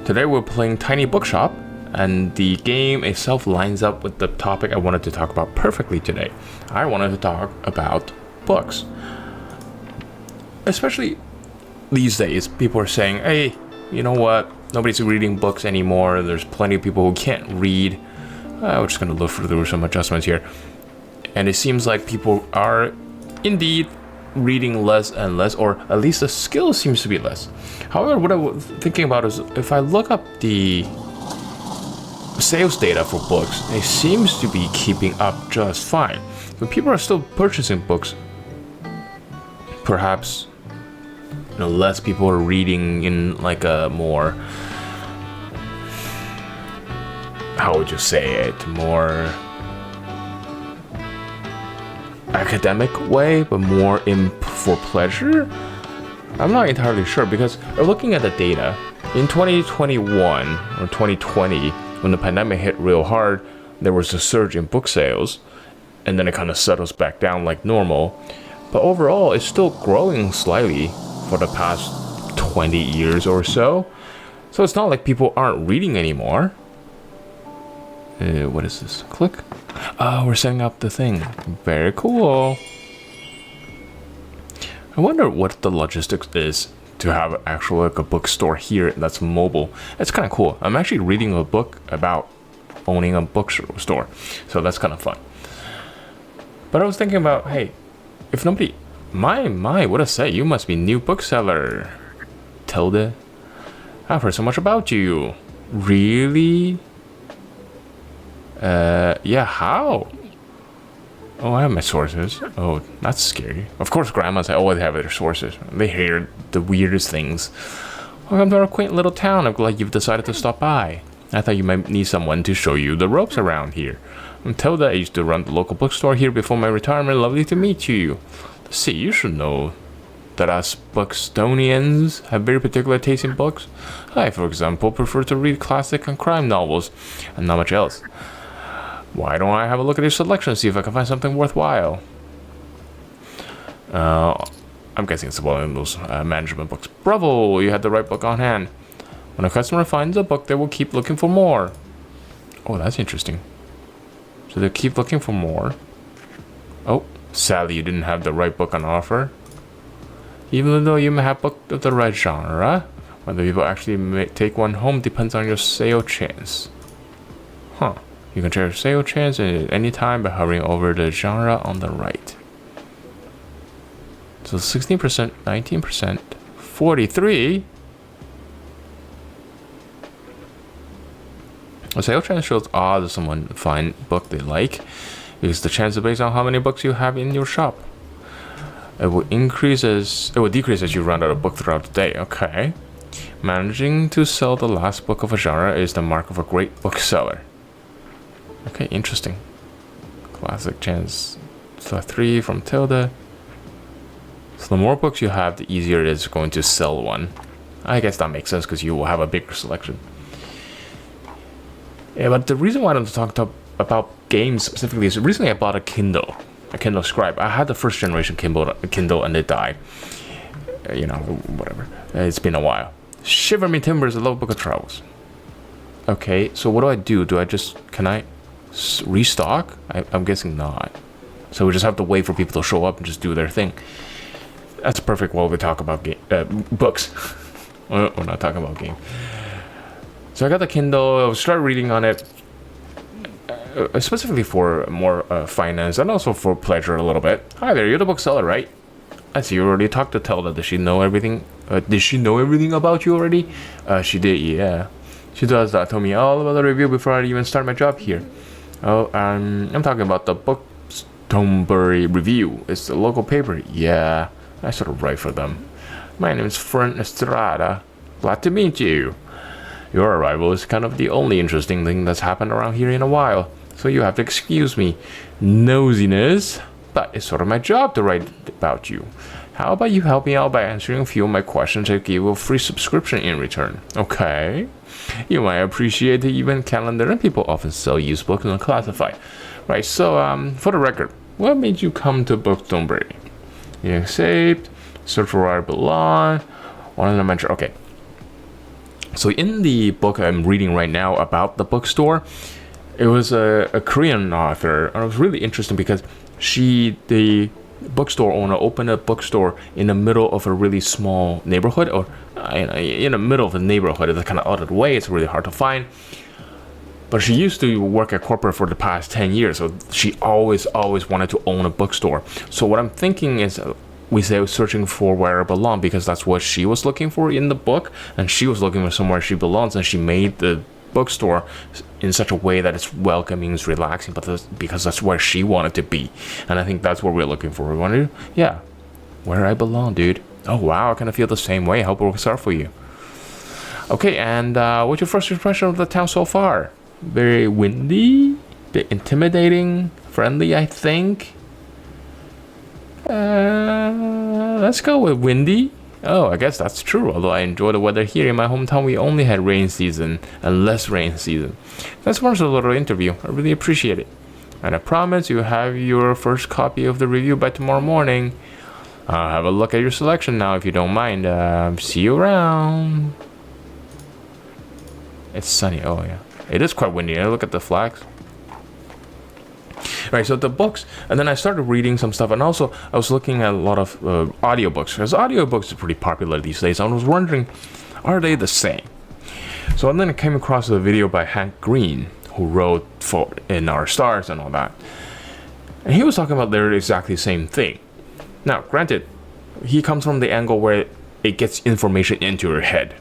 Today we're playing Tiny Bookshop, and the game itself lines up with the topic I wanted to talk about perfectly today. I wanted to talk about books. Especially these days, people are saying, hey, you know what? Nobody's reading books anymore. There's plenty of people who can't read. We're just going to look through some adjustments here. And it seems like people are indeed reading less and less, or at least the skill seems to be less. However, what I was thinking about is if I look up the sales data for books, it seems to be keeping up just fine. But people are still purchasing books. Perhaps less people are reading in like a more, how would you say it, more academic way, but more in for pleasure. I'm not entirely sure, because looking at the data in 2021 or 2020, when the pandemic hit real hard, there was a surge in book sales, and then it kind of settles back down like normal. But overall, it's still growing slightly for the past 20 years or so. So it's not like people aren't reading anymore. What is this? Click. Oh, we're setting up the thing. Very cool. I wonder what the logistics is to have actual like a bookstore here that's mobile. It's kind of cool. I'm actually reading a book about owning a bookstore, so that's kind of fun. But I was thinking about, hey, if nobody, my, what I say, you must be new bookseller, Tilda. I've heard so much about you. Really? Yeah, how? Oh, I have my sources. Oh, that's scary. Of course, grandmas always have their sources. They hear the weirdest things. Welcome to our quaint little town. I'm glad you've decided to stop by. I thought you might need someone to show you the ropes around here. I'm Tilda. I used to run the local bookstore here before my retirement. Lovely to meet you. Let's see, you should know that us Buxtonians have very particular taste in books. I, for example, prefer to read classic and crime novels, and not much else. Why don't I have a look at your selection and see if I can find something worthwhile? I'm guessing it's one of those management books. Bravo, you had the right book on hand. When a customer finds a book, they will keep looking for more. Oh, that's interesting. So they keep looking for more. Oh, sadly, you didn't have the right book on offer. Even though you may have booked of the right genre, whether people actually may take one home depends on your sale chance. Huh. You can check your sale chance at any time by hovering over the genre on the right. So 16%, 19%, 43%. A sale chance shows odds of someone find a book they like, because the chance is based on how many books you have in your shop. It will decrease as you run out of book throughout the day. Okay. Managing to sell the last book of a genre is the mark of a great bookseller. Okay, interesting. Classic chance. So 3 from Tilda. So the more books you have, the easier it is going to sell one. I guess that makes sense because you will have a bigger selection. Yeah, but the reason why I don't talk about games specifically is recently I bought a Kindle Scribe. I had the first generation Kindle and it died. Whatever. It's been a while. Shiver me timbers, I love book of travels. Okay, so what do? Can I restock? I'm guessing not. So we just have to wait for people to show up and just do their thing. That's perfect while we talk about books. We're not talking about game. So I got the Kindle, I started reading on it, specifically for more finance and also for pleasure a little bit. Hi there, you're the bookseller, right? I see you already talked to Tilda. Does she know everything? Did she know everything about you already? She did, yeah. She does that. Told me all about the review before I even start my job here. Oh, I'm talking about the Bookstone Review. It's the local paper. Yeah, I sort of write for them. My name is Fern Estrada. Glad to meet you. Your arrival is kind of the only interesting thing that's happened around here in a while, so you have to excuse me nosiness, but it's sort of my job to write about you. How about you help me out by answering a few of my questions and give you a free subscription in return? Okay. You might appreciate the event calendar, and people often sell used books and classified. Right, so for the record, what made you come to Bookstone? You saved, search for where I belong, wanted to mention, okay. So in the book I'm reading right now about the bookstore, it was a Korean author, and it was really interesting because the bookstore owner opened a bookstore in the middle of a really small neighborhood, or in the middle of the neighborhood. It's kind of out of the way. It's really hard to find. But she used to work at corporate for the past 10 years, so she always wanted to own a bookstore. So what I'm thinking is, we say searching for where I belong, because that's what she was looking for in the book, and she was looking for somewhere she belongs, and she made the bookstore in such a way that it's welcoming, it's relaxing, but because that's where she wanted to be. And I think that's what we're looking for. We wanted to, yeah, where I belong, dude. Oh wow, I kind of feel the same way. I hope it works out for you. Okay, and what's your first impression of the town so far? Very windy, bit intimidating, friendly, I think. Let's go with windy. Oh, I guess that's true. Although I enjoy the weather here in my hometown, we only had rain season and less rain season. That's worth a little interview. I really appreciate it. And I promise you have your first copy of the review by tomorrow morning. I'll have a look at your selection now if you don't mind. See you around. It's sunny. Oh yeah, it is quite windy. Look at the flags. Right, so the books, and then I started reading some stuff, and also I was looking at a lot of audiobooks, because audiobooks are pretty popular these days. I was wondering, are they the same? So and then I came across a video by Hank Green, who wrote for In Our Stars and all that, and he was talking about they're exactly the same thing. Now, granted, he comes from the angle where it gets information into your head.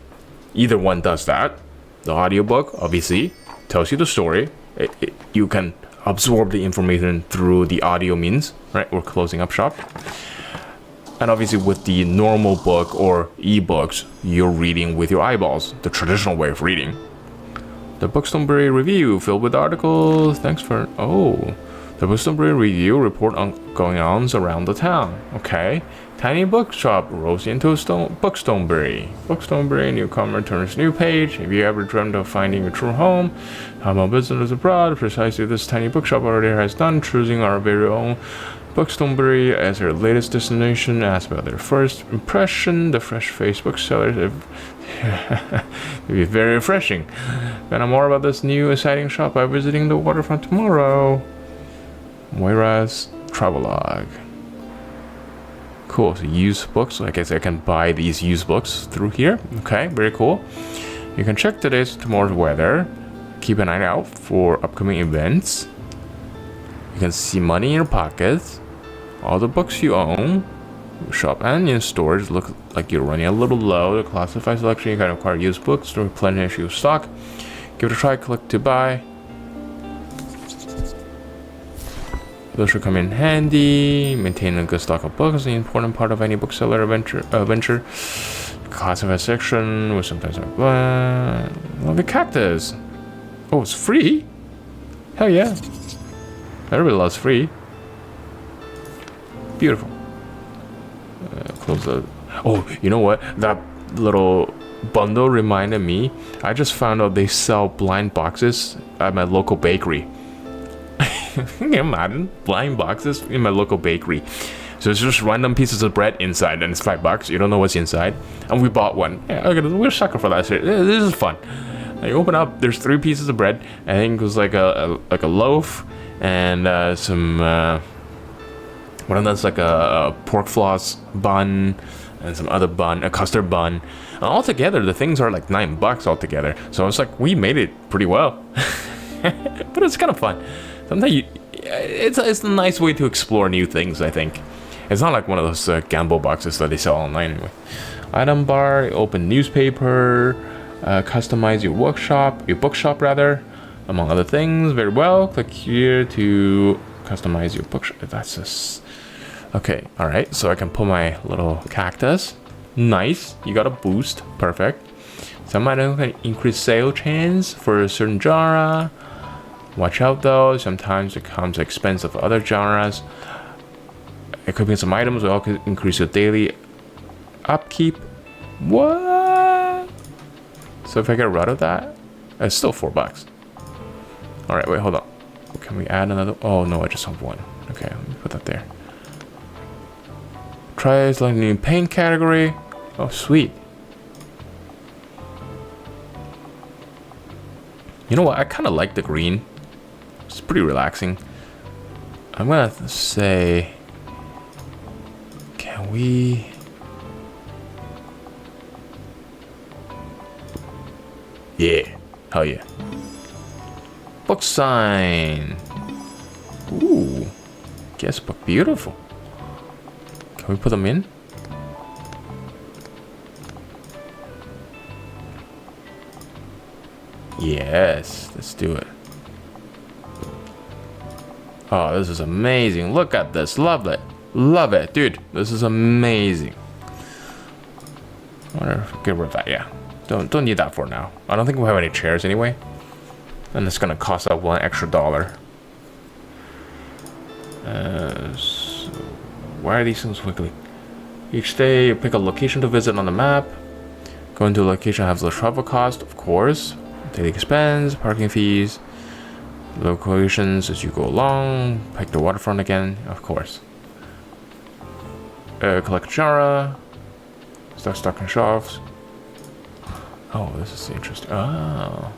Either one does that. The audiobook, obviously, tells you the story. You can absorb the information through the audio means, right? We're closing up shop. And obviously with the normal book or ebooks, you're reading with your eyeballs, the traditional way of reading. The Bookstoneberry review filled with articles. Thanks for... Oh, the Bookstoneberry review report on going-ons around the town. Okay. Tiny bookshop rolls into a Bookstoneberry. Bookstoneberry, newcomer turns new page. Have you ever dreamt of finding a true home? How about business abroad? Precisely this tiny bookshop already has done, choosing our very own Bookstoneberry as their latest destination. Asked about their first impression, the fresh-faced booksellers it'd be very refreshing. Find out more about this new exciting shop by visiting the waterfront tomorrow. Moira's travelogue. Cool, so used books. So I guess I can buy these used books through here. Okay, very cool. You can check today's tomorrow's weather. Keep an eye out for upcoming events. You can see money in your pockets. All the books you own. Shop and in stores look like you're running a little low. The classified selection, you can acquire used books to replenish your stock. Give it a try, click to buy. Those should come in handy. Maintain a good stock of books is an important part of any bookseller venture. Classified section was sometimes like, well, the cactus. Oh, it's free? Hell yeah. Everybody loves free. Beautiful. Close the... Oh, you know what? That little bundle reminded me. I just found out they sell blind boxes at my local bakery. Can you imagine? Blind boxes in my local bakery. So it's just random pieces of bread inside, and it's $5. You don't know what's inside. And we bought one. Yeah, we're a sucker for that shit. This is fun. You open up, there's 3 pieces of bread. I think it was like a loaf and some one of them's like a pork floss bun and some other bun, a custard bun. And altogether, the things are like $9 altogether. So it's like we made it pretty well. But it's kind of fun. Sometimes it's a nice way to explore new things, I think. It's not like one of those gamble boxes that they sell online anyway. Item bar, open newspaper, customize your bookshop rather, among other things. Very well. Click here to customize your bookshop. That's just... Okay, alright. So I can put my little cactus. Nice. You got a boost. Perfect. Some items can increase sale chance for a certain genre. Watch out though, sometimes it comes at the expense of other genres. Equipping some items will also increase your daily upkeep. What? So if I get rid of that, it's still $4. Alright, wait, hold on. Can we add another? Oh no, I just have one. Okay, let me put that there. Try selecting new paint category. Oh, sweet. You know what? I kind of like the green. It's pretty relaxing. I'm gonna say, can we? Yeah, hell yeah. Book sign. Ooh, guest book, beautiful. Can we put them in? Yes, let's do it. Oh, this is amazing. Look at this. Love it. Love it. Dude, this is amazing. Get rid of that, yeah. Don't need that for now. I don't think we have any chairs anyway. And it's gonna cost us $1 extra. So why are these things wiggly? Each day you pick a location to visit on the map. Going to a location has the travel cost, of course. Daily expense, parking fees. Locations as you go along. Pick the waterfront again, of course. Collect genre. Start stocking shelves. Oh, this is interesting. Oh.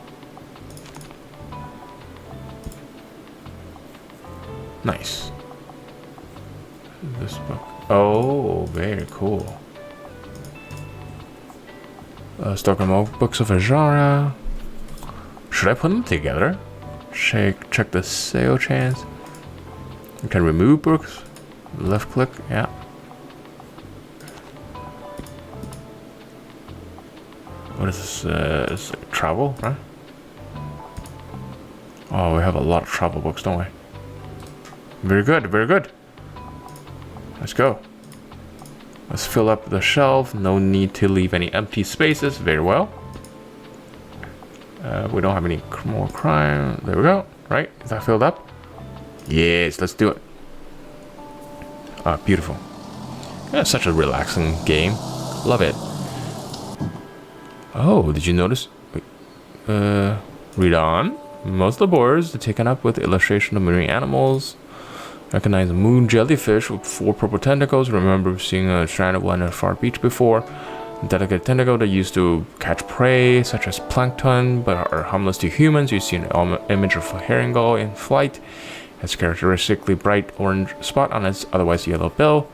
Nice. This book. Oh, very cool. Stock more books of a genre. Should I put them together? Check the sale chance. You can remove books. Left click, yeah. What is this? It's like travel, right? Oh, we have a lot of travel books, don't we? Very good, very good. Let's go. Let's fill up the shelf. No need to leave any empty spaces. Very well. We don't have any more crime. There we go. Right? Is that filled up? Yes, let's do it. Ah, beautiful. Yeah, such a relaxing game. Love it. Oh, did you notice? Wait. Read on. Most of the boards are taken up with illustration of marine animals. Recognize a moon jellyfish with 4 purple tentacles. Remember seeing a stranded one at a far beach before. Delicate tentacle that used to catch prey, such as plankton, but are harmless to humans. You see an image of a herring gull in flight. Has characteristically bright orange spot on its otherwise yellow bill.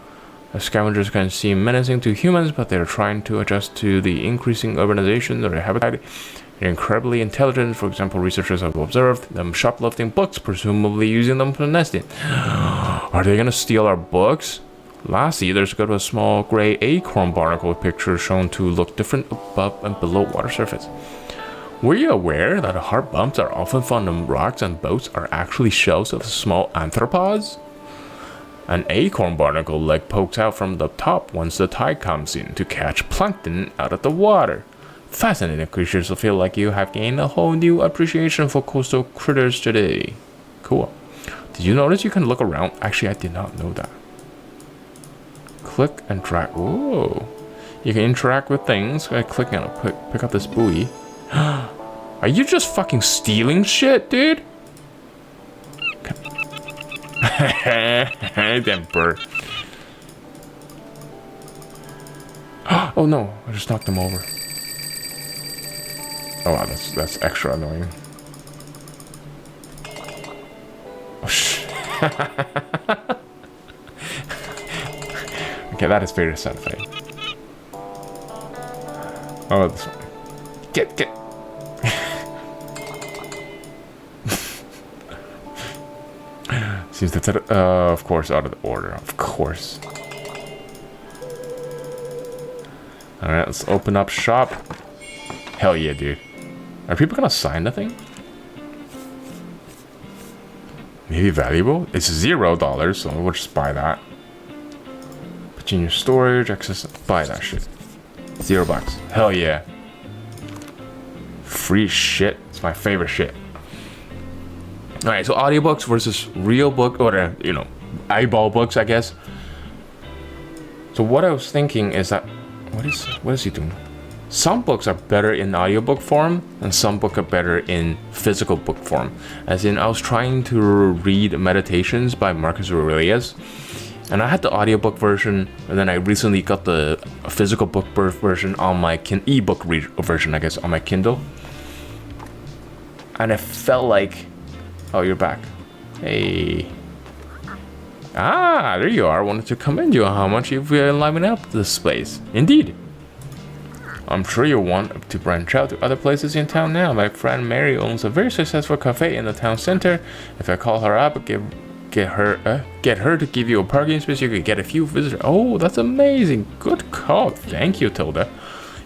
The scavengers can seem menacing to humans, but they are trying to adjust to the increasing urbanization of their habitat. They're incredibly intelligent. For example, researchers have observed them shoplifting books, presumably using them for nesting. Are they gonna steal our books? Lastly, there's got a small gray acorn barnacle picture shown to look different above and below water surface. Were you aware that hard bumps are often found on rocks and boats are actually shells of small arthropods? An acorn barnacle leg pokes out from the top once the tide comes in to catch plankton out of the water. Fascinating creatures will feel like you have gained a whole new appreciation for coastal critters today. Cool. Did you notice you can look around? Actually, I did not know that. Click and drag. Whoa. You can interact with things by clicking on it. Pick up this buoy. Are you just fucking stealing shit, dude? Damn bird. Oh no, I just knocked him over. Oh wow, that's extra annoying. Oh shit. Okay, that is very satisfying. Oh, this one. Get. Seems that's of course out of the order. Of course. All right, let's open up shop. Hell yeah, dude. Are people gonna sign the thing? Maybe valuable? It's $0, so we'll just buy that. Put in your storage, access, buy that shit. $0. Hell yeah. Free shit. It's my favorite shit. Alright, so audiobooks versus real book, or you know, eyeball books, I guess. So what I was thinking is that what is he doing? Some books are better in audiobook form, and some books are better in physical book form. As in, I was trying to read Meditations by Marcus Aurelius, and I had the audiobook version, and then I recently got the physical book version on my ebook version, I guess, on my Kindle. and it felt like, oh, you're back. Hey. Ah, there you are. Wanted to commend you on how much you've livened up this place. Indeed. I'm sure you'll want to branch out to other places in town now. My friend Mary owns a very successful cafe in the town center. If I call her up, get her to give you a parking space, you could get a few visitors. Oh, that's amazing. Good call. Thank you, Tilda.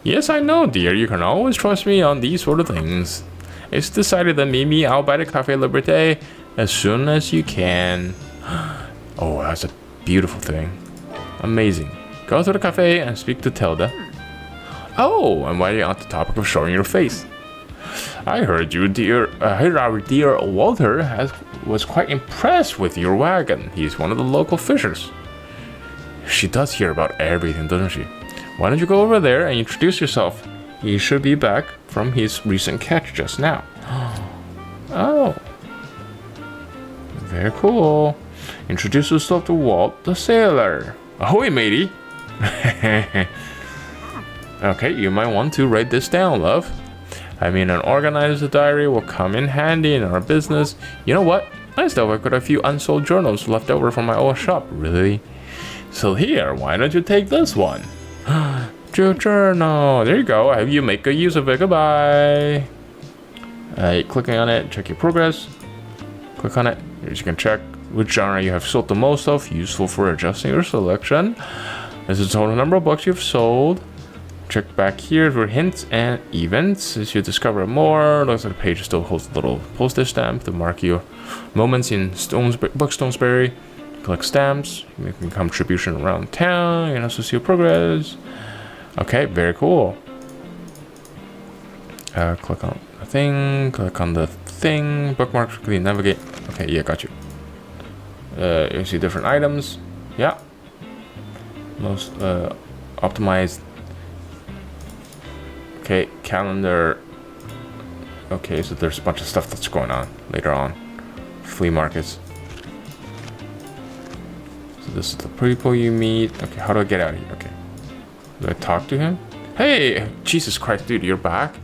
Yes, I know, dear. You can always trust me on these sort of things. It's decided that meet me out by the Cafe Liberté as soon as you can. Oh, that's a beautiful thing. Amazing. Go to the cafe and speak to Tilda. Oh, and while you're on the topic of showing your face, I heard our dear Walter was quite impressed with your wagon. He's one of the local fishers. She does hear about everything, doesn't she? Why don't you go over there and introduce yourself? He should be back from his recent catch just now. Oh. Very cool. Introduce yourself to Walt the sailor. Ahoy, matey. Okay, you might want to write this down, love. I mean, an organized diary will come in handy in our business. You know what? I still have got a few unsold journals left over from my old shop. Really? So here, why don't you take this one? Journal. There you go. I hope you make good use of it. Goodbye. Clicking on it, check your progress. Click on it. Here you can check which genre you have sold the most of. Useful for adjusting your selection. This is the total number of books you've sold. Check back here for hints and events. As you discover more, looks like the page still holds a little postage stamp to mark your moments in Book Stonesbury. Collect stamps, make a contribution around town, and also see your progress. Okay, very cool. Click on the thing, bookmark, quickly navigate. Okay, yeah, got you. You see different items. Yeah. Most optimized. Okay, calendar. Okay, so there's a bunch of stuff that's going on later on. Flea markets. So this is the people you meet. Okay, how do I get out of here? Okay. Do I talk to him? Hey! Jesus Christ, dude, you're back?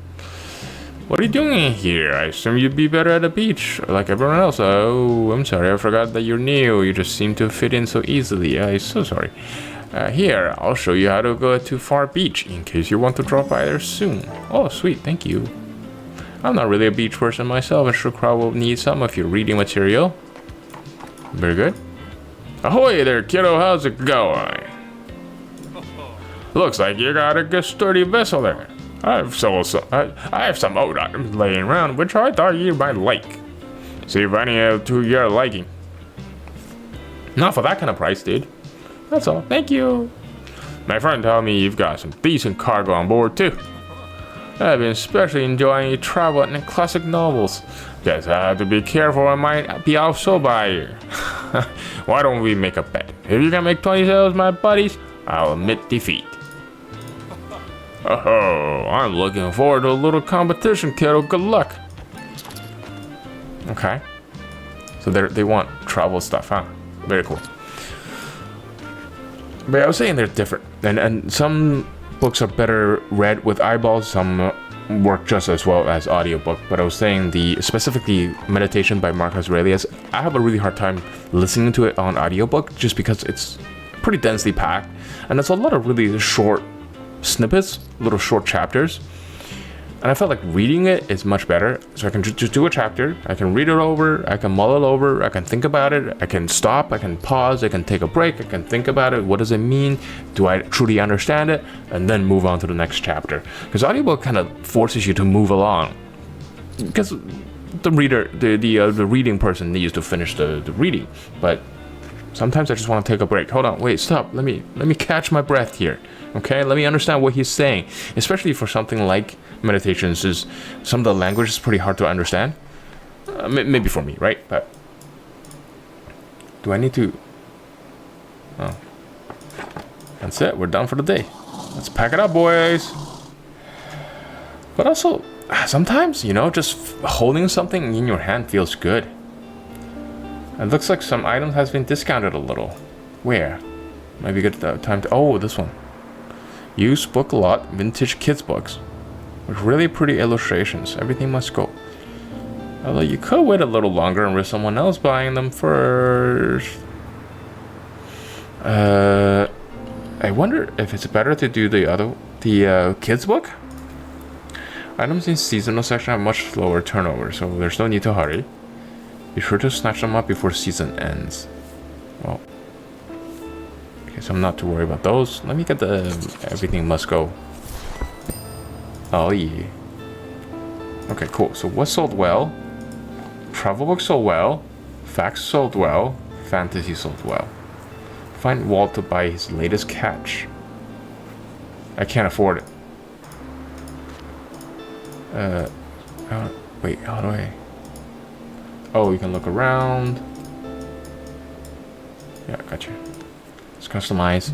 What are you doing in here? I assume you'd be better at the beach, like everyone else. Oh, I'm sorry, I forgot that you're new. You just seem to fit in so easily. I'm so sorry. Here, I'll show you how to go to Far Beach, in case you want to drop by there soon. Oh, sweet, thank you. I'm not really a beach person myself, and sure crowd will need some of your reading material. Very good. Ahoy there, kiddo, how's it going? Looks like you got a good sturdy vessel there. I have some old items laying around, which I thought you might like. See if any are to your liking. Not for that kind of price, dude. That's all. Thank you. My friend told me you've got some decent cargo on board, too. I've been especially enjoying your travel and classic novels. Guess I have to be careful, I might be outsold by you. Why don't we make a bet? If you can make 20 sales, my buddies, I'll admit defeat. Oh, I'm looking forward to a little competition, kiddo. Good luck. Okay. So they want travel stuff, huh? Very cool. But I was saying they're different. And some books are better read with eyeballs. Some work just as well as audiobook. But I was saying specifically Meditation by Marcus Aurelius, I have a really hard time listening to it on audiobook just because it's pretty densely packed. And it's a lot of really short snippets, little short chapters, and I felt like reading it is much better. So I can just do a chapter, I can read it over, I can mull it over, I can think about it, I can stop, I can pause, I can take a break, I can think about it. What does it mean? Do I truly understand it? And then move on to the next chapter. Because audiobook kind of forces you to move along, because the reader, the reading person needs to finish the reading. But sometimes I just want to take a break. Hold on, wait, stop. Let me catch my breath here. Okay, let me understand what he's saying. Especially for something like Meditations, is some of the language is pretty hard to understand. Maybe for me, right? But do I need to? Oh, that's it. We're done for the day. Let's pack it up, boys. But also, sometimes, just holding something in your hand feels good. It looks like some items has been discounted a little. Where? Maybe good time to... Oh, this one. Used book lot, vintage kids books. With really pretty illustrations. Everything must go. Although you could wait a little longer and risk someone else buying them first. I wonder if it's better to do the kids book. Items in seasonal section have much lower turnover, so there's no need to hurry. Be sure to snatch them up before season ends. Well, okay, so I'm not too worried about those. Let me get the everything must go. Oh yeah. Okay, cool. So what sold well? Travel books sold well. Facts sold well. Fantasy sold well. Find Walt to buy his latest catch. I can't afford it. Wait, how do I? Oh, you can look around. Yeah, gotcha. Let's customize.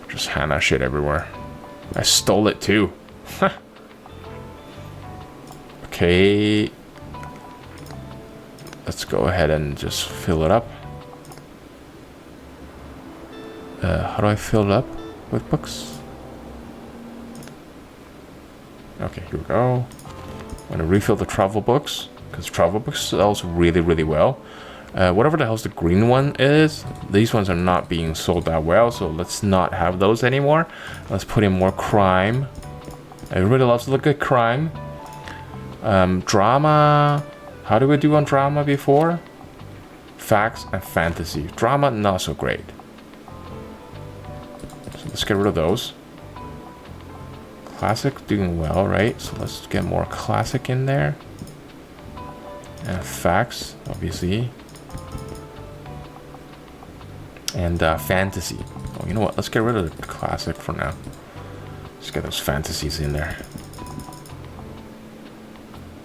Just hand that shit everywhere. I stole it too. Okay. Let's go ahead and just fill it up. How do I fill it up with books? Okay, here we go. I'm gonna refill the travel books because travel books sells really, really well. Whatever the hell's the green one is, these ones are not being sold that well, so let's not have those anymore. Let's put in more crime. Everybody loves to look at crime. Drama. How do we do on drama before? Facts and fantasy. Drama, not so great. So let's get rid of those. Classic doing well, right? So let's get more classic in there. And facts, obviously. And fantasy. Oh, you know what? Let's get rid of the classic for now. Let's get those fantasies in there.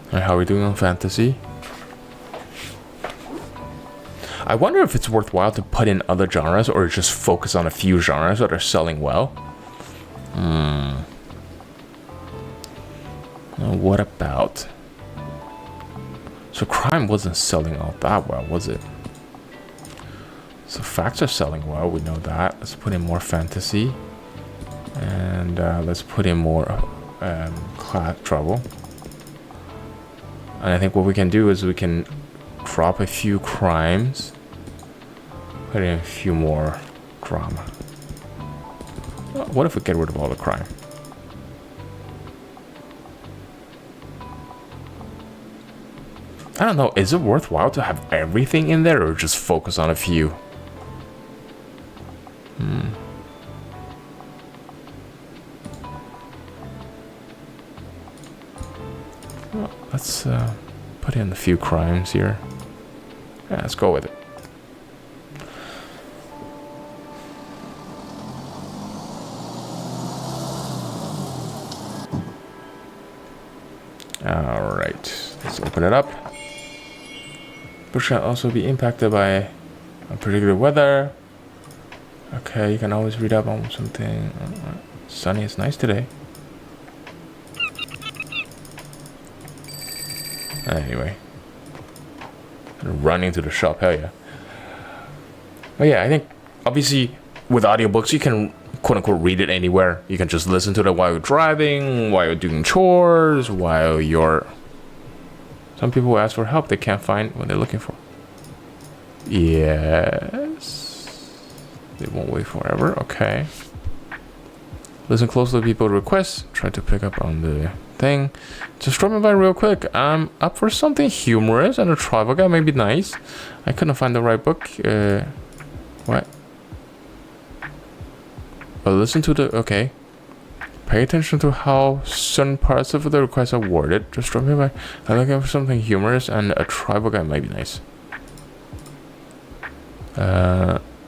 Alright, how are we doing on fantasy? I wonder if it's worthwhile to put in other genres or just focus on a few genres that are selling well. What about? So crime wasn't selling all that well, was it? So facts are selling well, we know that. Let's put in more fantasy. And let's put in more travel. And I think what we can do is we can drop a few crimes. Put in a few more drama. What if we get rid of all the crime? I don't know, is it worthwhile to have everything in there or just focus on a few? Well, let's put in a few crimes here. Yeah, let's go with it. Alright, let's open it up. Bush can also be impacted by unpredictable weather. Okay, you can always read up on something. Sunny is nice today. Anyway. Running to the shop, hell yeah. But yeah, I think obviously with audiobooks you can quote unquote read it anywhere. You can just listen to it while you're driving, while you're doing chores, while you're... Some people ask for help they can't find what they're looking for. Yes. They won't wait forever. Okay. Listen closely to people's requests. Try to pick up on the thing. Just drop me by real quick. I'm up for something humorous and a travel guide may be nice. I couldn't find the right book. What? But listen to the... Okay. Pay attention to how certain parts of the request are worded. Just drop me by. I'm looking for something humorous and a travel guide might be nice.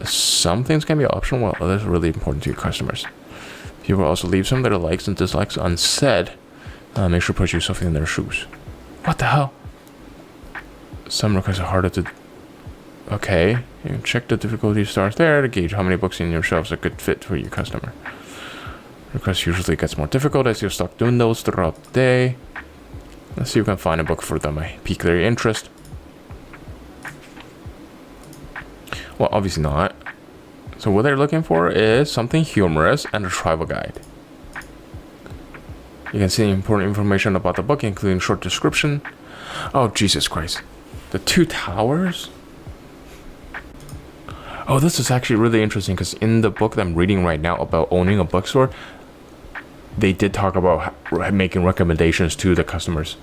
Some things can be optional while others are really important to your customers. People also leave some of their likes and dislikes unsaid. Make sure to put yourself in their shoes. What the hell? Some requests are harder to... Okay. You can check the difficulty stars there to gauge how many books in your shelves are a good fit for your customer. Request usually gets more difficult as you stock doing those throughout the day. Let's see if we can find a book for them. I pique their interest. Well, obviously not. So what they're looking for is something humorous and a travel guide. You can see important information about the book, including short description. Oh, Jesus Christ. The Two Towers? Oh, this is actually really interesting because in the book that I'm reading right now about owning a bookstore, they did talk about making recommendations to the customers.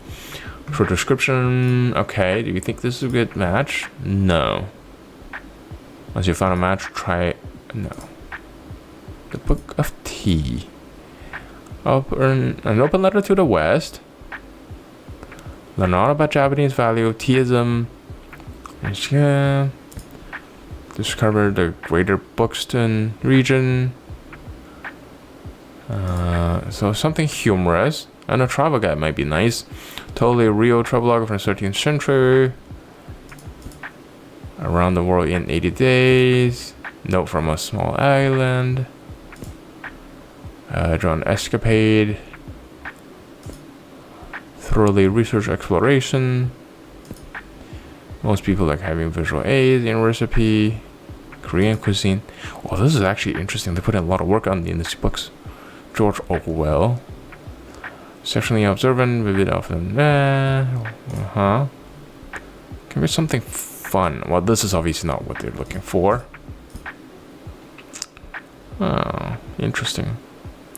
Short description. Okay, do you think this is a good match? No. Once you found a match, try... No. The Book of Tea. An open letter to the West. Learn all about Japanese value of teaism. Discover the greater Buxton region. So something humorous. And a travel guide might be nice. Totally real travelogue from the 13th century. Around the world in 80 days. Note from a small island. Drawn escapade. Thoroughly research exploration. Most people like having visual aids in recipe. Korean cuisine. Oh, this is actually interesting. They put in a lot of work on in these books. George Orwell. Sexually observant, vivid often. Give me something fun. Well, this is obviously not what they're looking for. Oh, interesting.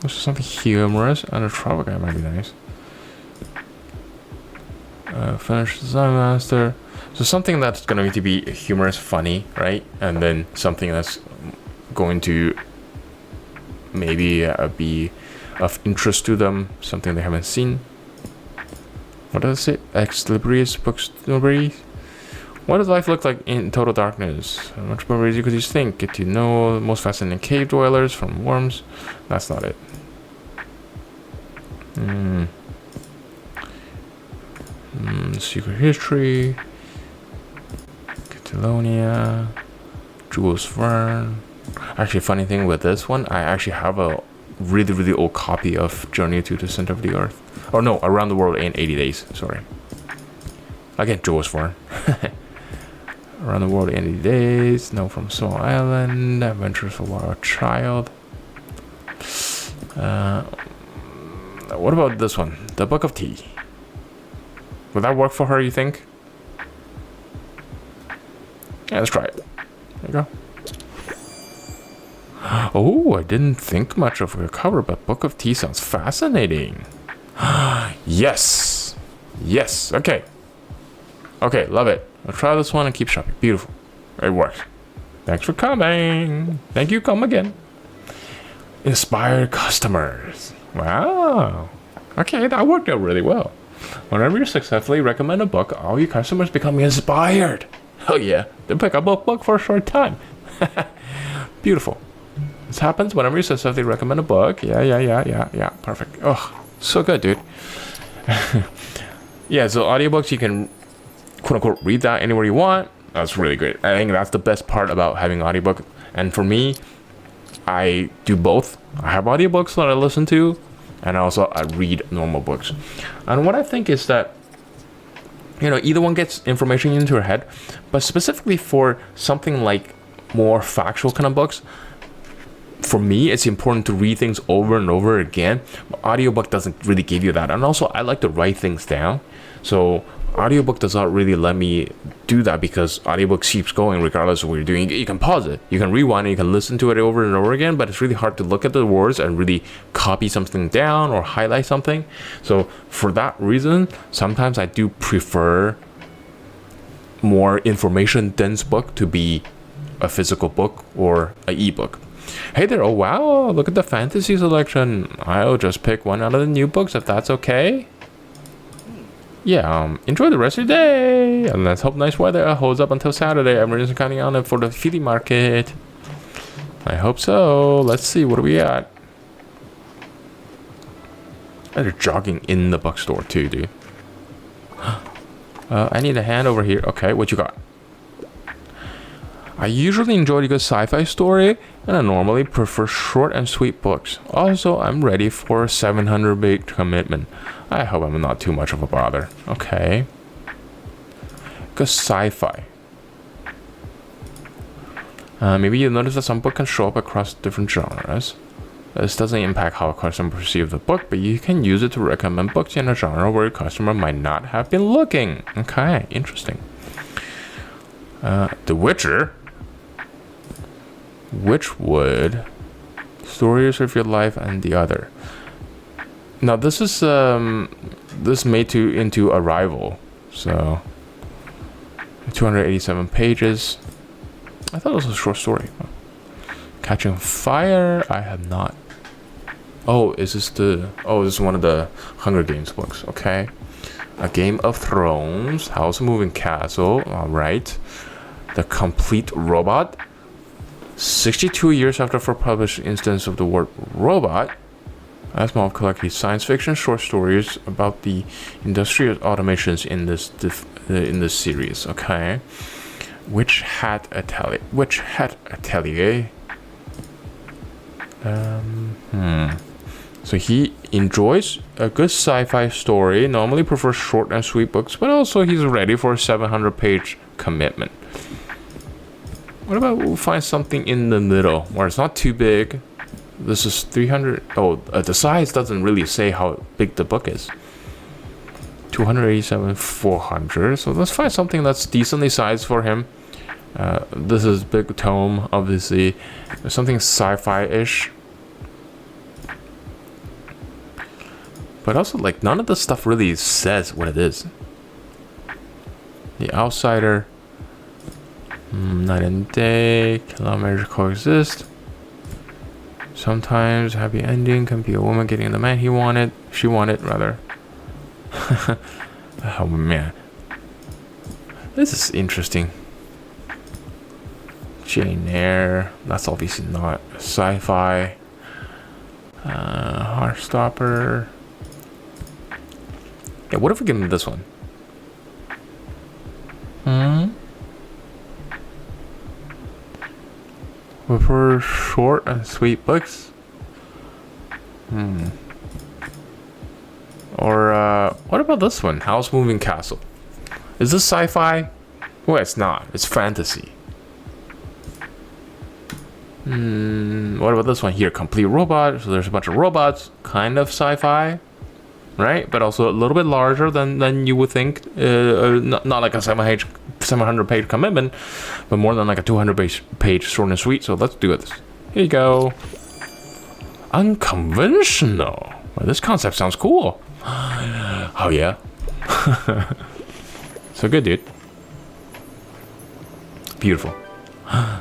This is something humorous, and a travel guide might be nice. Finish design master. So something that's going to be humorous, funny, right? And then something that's going to maybe be of interest to them, something they haven't seen. What does it say? Ex libris books libris. What does life look like in total darkness? How much more easy could you think? Get to know the most fascinating cave dwellers from worms. That's not it. Secret history. Catalonia. Jules Verne. Actually, funny thing with this one, I actually have a really old copy of Journey to the Center of the Earth. Oh no, Around the World in 80 Days. Sorry. Again, Jules Verne. Around the World in 80 Days. No from Small Island. Adventures of a Wild Child. What about this one? The Book of Tea. Would that work for her, you think? Yeah, let's try it. There you go. Oh, I didn't think much of her cover, but Book of Tea sounds fascinating. Yes. Yes. Okay. Okay, love it. I'll try this one and keep shopping. Beautiful. It works. Thanks for coming. Thank you. Come again. Inspired customers. Wow. Okay, that worked out really well. Whenever you successfully recommend a book, all your customers become inspired. Oh yeah, they pick up a book for a short time. Beautiful. This happens whenever you successfully recommend a book. Yeah. Perfect. Oh, so good, dude. Yeah, so audiobooks, you can quote unquote read that anywhere you want. That's really great. I think that's the best part about having audiobook. And for me, I do both. I have audiobooks that I listen to, and also I read normal books. And what I think is that, you know, either one gets information into your head, but specifically for something like more factual kind of books, for me, it's important to read things over and over again. Audiobook doesn't really give you that. And also, I like to write things down. So audiobook does not really let me do that, because audiobook keeps going regardless of what you're doing. You can pause it, you can rewind it, you can listen to it over and over again, but it's really hard to look at the words and really copy something down or highlight something. So for that reason, sometimes I do prefer more information dense book to be a physical book or an ebook. Hey there, oh wow, look at the fantasy selection. I'll just pick one out of the new books if that's okay. Yeah, enjoy the rest of your day, and let's hope nice weather holds up until Saturday. I'm really counting on it for the flea market. I hope so. Let's see, what do we got? Oh, they're jogging in the bookstore too, dude. I need a hand over here. Okay, what you got? I usually enjoy a good sci-fi story, and I normally prefer short and sweet books. Also, I'm ready for a 700 big commitment. I hope I'm not too much of a bother. Okay. Good sci-fi. Maybe you'll notice that some books can show up across different genres. This doesn't impact how a customer perceives the book, but you can use it to recommend books in a genre where a customer might not have been looking. Okay, interesting. The Witcher. Witchwood. Stories of Your Life and the Other. Now this is this made into Arrival. So 287 pages. I thought it was a short story. Catching Fire. I have not. Oh, is this the? Oh, this is one of the Hunger Games books. Okay. A Game of Thrones. House of Moving Castle. All right. The Complete Robot. 62 years after first published instance of the word robot. Asimov collected science fiction short stories about the industrial automations in this series. Okay. Witch Hat Atelier. Witch Hat Atelier. So he enjoys a good sci-fi story, normally prefers short and sweet books, but also he's ready for a 700-page commitment. What about we'll find something in the middle, where it's not too big. This is 300, the size doesn't really say how big the book is. 287, 400, so let's find something that's decently sized for him. This is big tome, obviously. Something sci-fi-ish. But also, like, none of the stuff really says what it is. The Outsider. Night and Day. Kilometers Coexist. Sometimes happy ending can be a woman getting the man she wanted, rather. Oh, man. This is interesting. Jane Eyre. That's obviously not sci-fi. Heartstopper. Yeah, what if we give him this one? For short and sweet books? Or, what about this one? House Moving Castle. Is this sci-fi? Well, it's not. It's fantasy. What about this one here? Complete Robot. So there's a bunch of robots. Kind of sci-fi. Right? But also a little bit larger than you would think. Not like a 700-page commitment, but more than like a 200-page short and sweet. So let's do it. Here you go. Unconventional. Well, this concept sounds cool. Oh, yeah. So good, dude. Beautiful.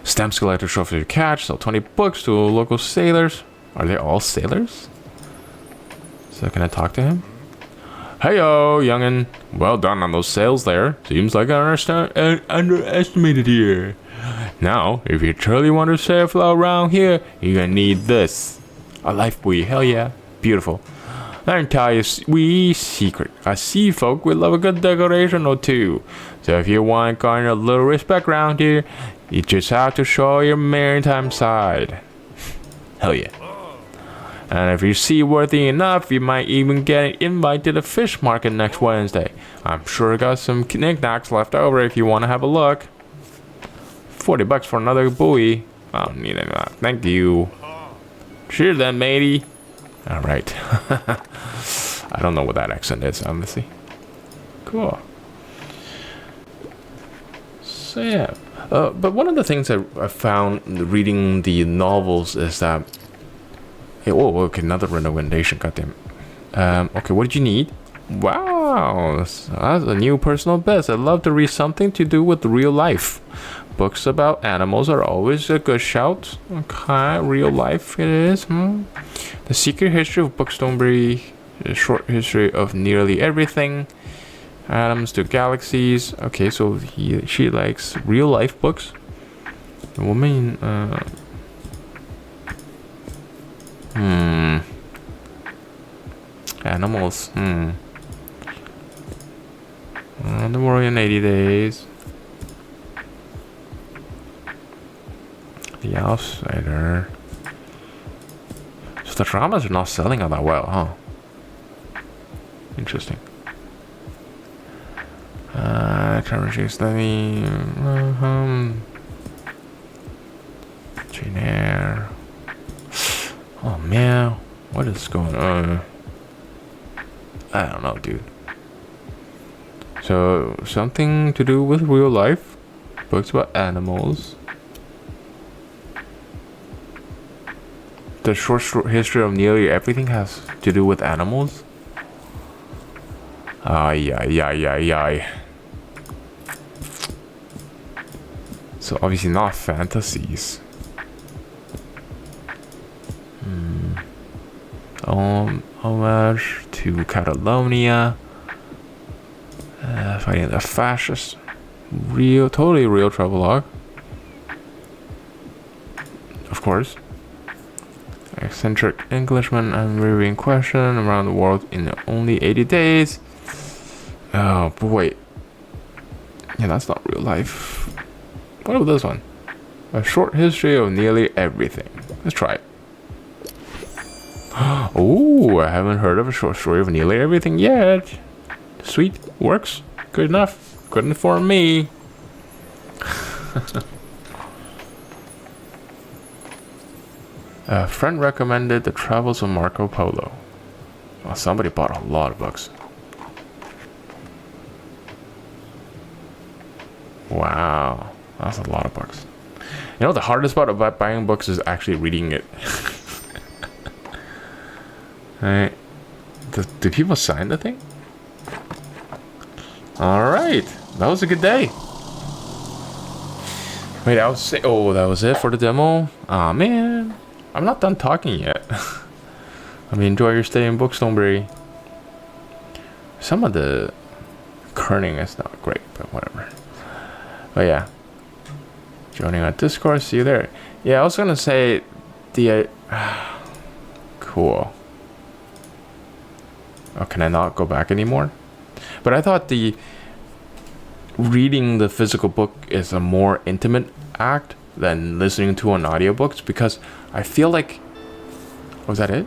Stamps collector trophy to catch. Sell 20 books to local sailors. Are they all sailors? So can I talk to him? Heyo, youngin. Well done on those sales there. Seems like I underestimated here. Now, if you truly want to sail flow around here, you're gonna need this. A life buoy. Hell yeah. Beautiful. Let me tell you a wee secret. Us sea folk, we love a good decoration or two. So if you want to garner a little respect around here, you just have to show your maritime side. Hell yeah. And if you're seaworthy enough, you might even get an invite to the fish market next Wednesday. I'm sure I got some knickknacks left over if you want to have a look. 40 bucks for another buoy. I don't need any of that. Thank you. Cheers then, matey. Alright. I don't know what that accent is, honestly. Cool. So yeah. But one of the things I found reading the novels is that... Hey, oh, okay, another recommendation, goddamn. Okay, what did you need? Wow, that's a new personal best. I'd love to read something to do with real life. Books about animals are always a good shout. Okay, real life it is. The Secret History of Bookstonbury, a short history of nearly everything. Atoms to Galaxies. Okay, so she likes real life books. The woman, animals. The World in 80 Days. The Outsider. So the dramas are not selling all that well, huh? Interesting. Terminating Study. Jane Eyre. Oh man. What is going on? I don't know, dude. So, something to do with real life. Books about animals. The short history of nearly everything has to do with animals. Ay, ay, ay, ay, ay. So obviously not fantasies. Homage to Catalonia. Fighting the fascists. Totally real travelogue. Of course. Eccentric Englishman and rearing question around the world in only 80 days. Oh boy. Yeah, that's not real life. What about this one? A short history of nearly everything. Let's try it. Oh, I haven't heard of a short story of nearly everything yet. Sweet. Works. Good enough. Good enough for me. A friend recommended The Travels of Marco Polo. Well, somebody bought a lot of books. Wow. That's a lot of books. You know, the hardest part about buying books is actually reading it. Alright. Do people sign the thing? Alright. That was a good day. Wait, I was saying... Oh, that was it for the demo? Aw, man. I'm not done talking yet. I mean, enjoy your stay in Bookstoneberry. Some of the kerning is not great, but whatever. But yeah. Joining our Discord, see you there. Yeah, I was gonna say the... cool. Oh, can I not go back anymore? But I thought the... reading the physical book is a more intimate act than listening to an audiobooks, because I feel like... Was that it?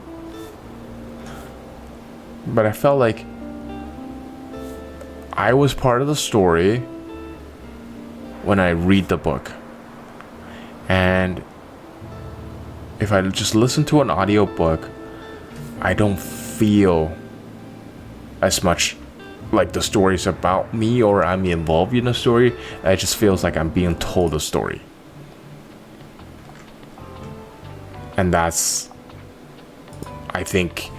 But I felt like I was part of the story when I read the book. And if I just listen to an audiobook, I don't feel as much like the story's about me or I'm involved in the story. It just feels like I'm being told a story. And that's, I think,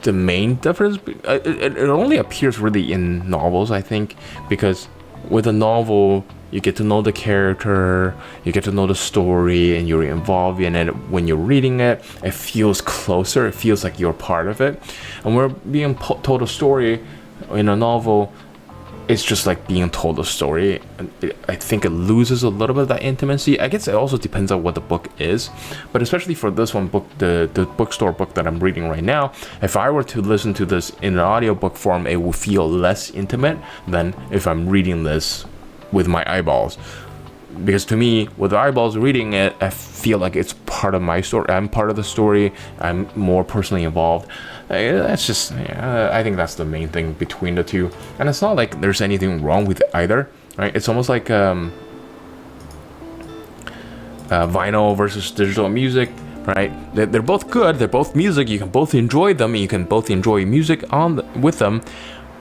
the main difference. It only appears really in novels, I think, because with a novel, you get to know the character, you get to know the story, and you're involved in it. When you're reading it, it feels closer, it feels like you're part of it. And we're being told a story in a novel, it's just like being told a story. I think it loses a little bit of that intimacy. I guess it also depends on what the book is, but especially for this one book, the bookstore book that I'm reading right now, if I were to listen to this in an audiobook form, it would feel less intimate than if I'm reading this with my eyeballs. Because to me, with the eyeballs reading it, I feel like it's part of my story. I'm part of the story. I'm more personally involved. That's just, yeah, I think that's the main thing between the two. And it's not like there's anything wrong with either, right? It's almost like vinyl versus digital music, right? They're both good. They're both music. You can both enjoy them. And you can both enjoy music with them,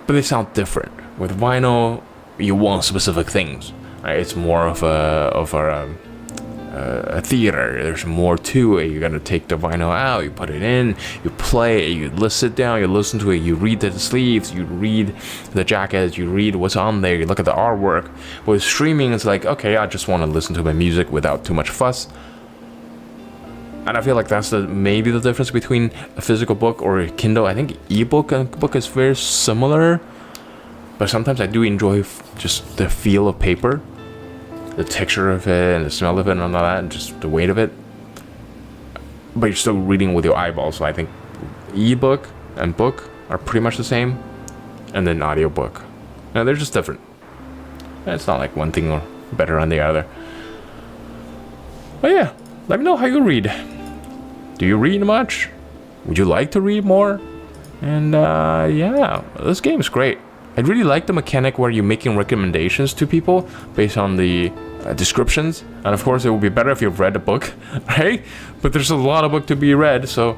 but they sound different. With vinyl, you want specific things. Right? It's more of a theater. There's more to it. You're gonna take the vinyl out, you put it in, you play it, you sit down, you listen to it, you read the sleeves, you read the jackets, you read what's on there, you look at the artwork. With streaming, it's like, okay, I just want to listen to my music without too much fuss. And I feel like that's maybe the difference between a physical book or a Kindle. I think ebook and book is very similar, but sometimes I do enjoy just the feel of paper, the texture of it and the smell of it and all that, and just the weight of it. But you're still reading with your eyeballs, so I think ebook and book are pretty much the same, and then audiobook. Now they're just different. It's not like one thing or better than the other. But yeah, let me know how you read. Do you read much? Would you like to read more? And yeah, this game is great. I really like the mechanic where you're making recommendations to people based on the descriptions. And of course, it would be better if you've read the book, right? But there's a lot of book to be read, so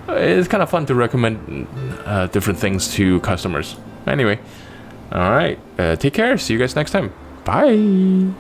it's kind of fun to recommend different things to customers. Anyway, all right, take care. See you guys next time. Bye.